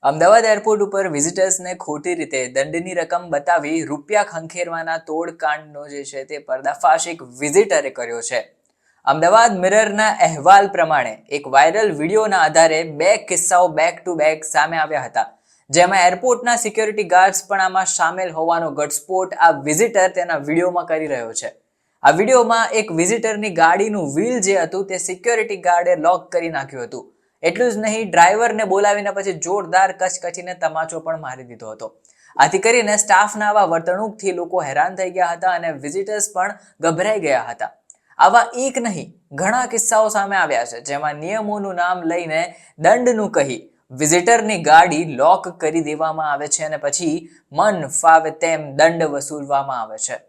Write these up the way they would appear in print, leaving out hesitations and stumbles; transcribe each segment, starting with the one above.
Ahmedabad airport ઉપર વિઝિટર્સને ખોટી રીતે દંડની રકમ બતાવી રૂપિયા ખંખેરવાના તોડકાંડનો જે છે તે પર્દાફાશ એક વિઝિટરે કર્યો છે. અમદાવાદ મિરરના અહેવાલ પ્રમાણે એક વાયરલ વિડીયોના આધારે બે કિસ્સાઓ બેક ટુ બેક સામે આવ્યા હતા, જેમાં એરપોર્ટના સિક્યોરિટી ગાર્ડ્સ પણ આમાં સામેલ હોવાનો ઘટસ્ફોટ આ વિઝિટર તેના વિડીયોમાં કરી રહ્યો છે. આ વિડીયોમાં એક વિઝિટરની ગાડીનું વ્હીલ જે હતું તે સિક્યોરિટી ગાર્ડે લોક કરી નાખ્યું હતું. એટલું જ નહીં, ડ્રાઈવરને બોલાવીને પછી જોરદાર કચકચીને તમાચો પણ મારી દીધો હતો. આથી કરીને સ્ટાફના આવા વર્તણૂકથી લોકો હેરાન થઈ ગયા હતા અને વિઝિટર્સ પણ ગભરાઈ ગયા હતા. આવા એક નહીં ઘણા કિસ્સાઓ સામે આવ્યા છે, જેમાં નિયમોનું નામ લઈને દંડનું કહી વિઝિટરની ગાડી લોક કરી દેવામાં આવે છે અને પછી મન ફાવે તેમ દંડ વસૂલવામાં આવે છે.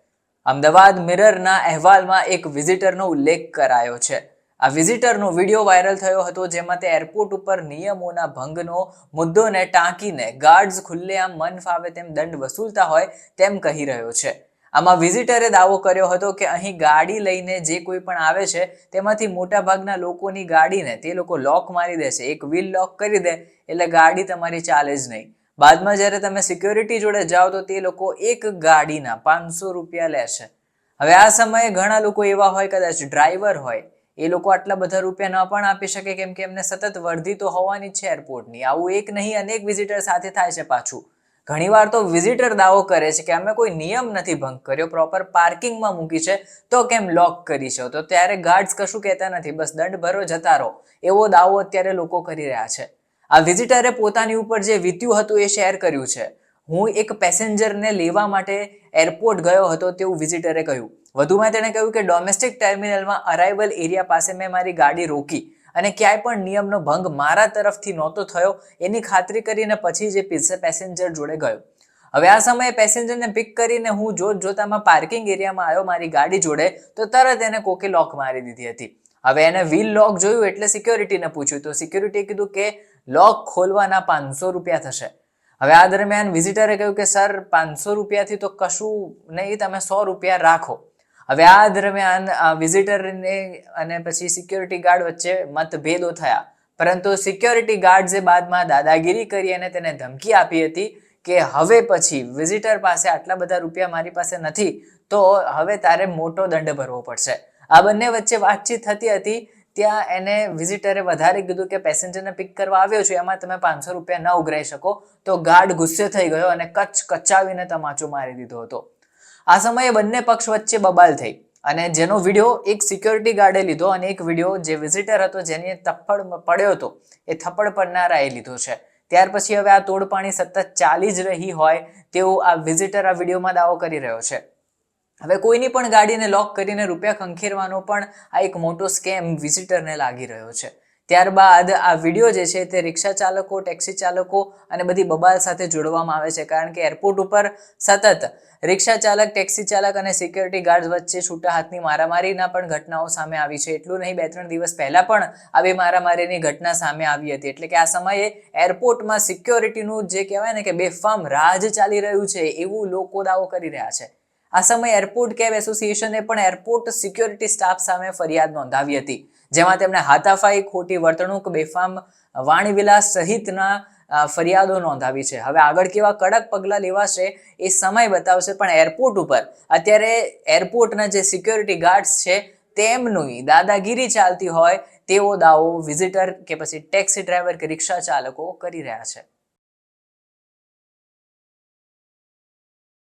અમદાવાદ મિરરના અહેવાલમાં એક વિઝિટરનો ઉલ્લેખ કરાયો છે. આ વિઝિટરનો વિડીયો વાયરલ થયો હતો, જેમાં તે એરપોર્ટ ઉપર નિયમોના ભંગનો મુદ્દોને ટાંકીને ગાર્ડ્સ ખુલ્લેઆમ મન ફાવે તેમ દંડ વસૂલતા હોય તેમ કહી રહ્યો છે. આમાં વિઝિટરે દાવો કર્યો હતો કે અહીં ગાડી લઈને જે કોઈ પણ આવે છે તેમાંથી મોટા ભાગના લોકોની ગાડીને તે લોકો લોક મારી દે છે. એક વ્હીલ લોક કરી દે એટલે ગાડી તમારી ચાલે જ નહીં. બાદમાં જ્યારે તમે સિક્યોરિટી જોડે જાઓ તો તે લોકો એક ગાડીના 500 રૂપિયા લે છે. હવે આ સમયે ઘણા લોકો એવા હોય, કદાચ ડ્રાઈવર હોય, એ લોકો આટલા બધા રૂપિયા ન પણ આપી શકે, કેમ કે એમને સતત વર્ધી તો હોવાની જ છે એરપોર્ટની. આવું એક નહીં અનેક વિઝિટર સાથે થાય છે. પાછું ઘણીવાર તો વિઝિટર દાવો કરે છે કે અમે કોઈ નિયમ નથી ભંગ કર્યો, પ્રોપર પાર્કિંગમાં મૂકી છે તો કેમ લોક કરી છે, તો ત્યારે ગાર્ડ્સ કશું કહેતા નથી, બસ દંડ ભરો જતા રહો, એવો દાવો અત્યારે લોકો કરી રહ્યા છે. આ વિઝિટરે પોતાની ઉપર જે વીત્યું હતું એ શેર કર્યું છે. હું એક પેસેન્જરને લેવા માટે એરપોર્ટ ગયો હતો તેવું વિઝિટરે કહ્યું. વધુમાં તેણે કહ્યું કે ડોમેસ્ટિક ટર્મિનલમાં અરાઇવલ એરિયા પાસે મેં મારી ગાડી રોકી અને ક્યાંય પણ નિયમનો ભંગ મારા તરફથી નહોતો થયો એની ખાતરી કરીને પછી જે પેસેન્જર જોડે ગયો. હવે આ સમયે પેસેન્જરને પિક કરીને હું જોતામાં પાર્કિંગ એરિયામાં આવ્યો મારી ગાડી જોડે, તો તરત એને કોકે લોક મારી દીધી હતી. હવે એને વ્હીલ લોક જોયું એટલે સિક્યોરિટીને પૂછ્યું, તો સિક્યોરિટીએ કીધું કે લોક ખોલવાના 500 રૂપિયા થશે. હવે આ દરમિયાન વિઝિટરે કહ્યું કે સર 500 રૂપિયાથી તો કશું નહીં, તમે 100 રૂપિયા રાખો. હવે આ દરમિયાન વિઝિટરને અને પછી સિક્યોરિટી ગાર્ડ વચ્ચે મતભેદો થયા, પરંતુ સિક્યોરિટી ગાર્ડ્સે બાદમાં દાદાગીરી કરી અને તેને ધમકી આપી હતી કે હવે પછી વિઝિટર પાસે આટલા બધા રૂપિયા મારી પાસે નથી, તો હવે તારે મોટો દંડ ભરવો પડશે. આ બંને વચ્ચે વાતચીત થતી હતી. ત્યાં એને વિઝિટરે વધારે કીધું કે પેસેન્જરને પિક કરવા આવ્યો છું, એમાં તમે 500 રૂપિયા ન ઉઘરાઈ શકો, તો ગાર્ડ ગુસ્સે થઈ ગયો અને કચાવીને તમાચો મારી દીધો હતો. આ સમયે બંને પક્ષ વચ્ચે બબાલ થઈ અને જેનો વિડીયો એક સિક્યોરિટી ગાર્ડે લીધો અને એક વિડીયો જે વિઝિટર હતો જેને થપ્પડ પડ્યો હતો એ થપ્પડ પડનારાએ લીધો છે. ત્યાર પછી હવે આ તોડપાણી સતત ચાલી જ રહી હોય તેવું આ વિઝિટર આ વિડીયોમાં દાવો કરી રહ્યો છે. હવે કોઈની પણ ગાડીને લોક કરીને રૂપિયા ખંખેરવાનો પણ આ એક મોટો સ્કેમ વિઝિટરને લાગી રહ્યો છે. ત્યારબાદ આ વિડીયો જે છે તે રિક્ષા ચાલકો, ટેક્સી ચાલકો અને બધી બબાલ સાથે જોડવામાં આવે છે, કારણ કે એરપોર્ટ ઉપર સતત રિક્ષા ચાલક, ટેક્સી ચાલક અને સિક્યોરિટી ગાર્ડ વચ્ચે છૂટા હાથની મારામારીના પણ ઘટનાઓ સામે આવી છે. એટલું નહીં, 2-3 દિવસ પહેલા પણ આવી મારામારીની ઘટના સામે આવી હતી. એટલે કે આ સમયે એરપોર્ટમાં સિક્યોરિટીનું જે કહેવાય ને કે બેફામ રાજ ચાલી રહ્યું છે એવું લોકો દાવો કરી રહ્યા છે. આ સમયે એરપોર્ટ કેબ એસોસિએશને પણ એરપોર્ટ સિક્યોરિટી સ્ટાફ સામે ફરિયાદ નોંધાવી હતી, જેમાં તેમણે હાથાપાઈ, ખોટી વર્તણૂક, બેફામ વાણીવિલાસ સહિતના ફરિયાદો નોંધાવી છે. હવે આગળ કેવા કડક પગલાં લેવાશે એ સમય બતાવશે, પણ એરપોર્ટ ઉપર અત્યારે એરપોર્ટના જે સિક્યોરિટી ગાર્ડ્સ છે તેમની દાદાગીરી ચાલતી હોય તેવો દાવો વિઝિટર કે પછી ટેક્સી ડ્રાઈવર કે રિક્ષા ચાલકો કરી રહ્યા છે.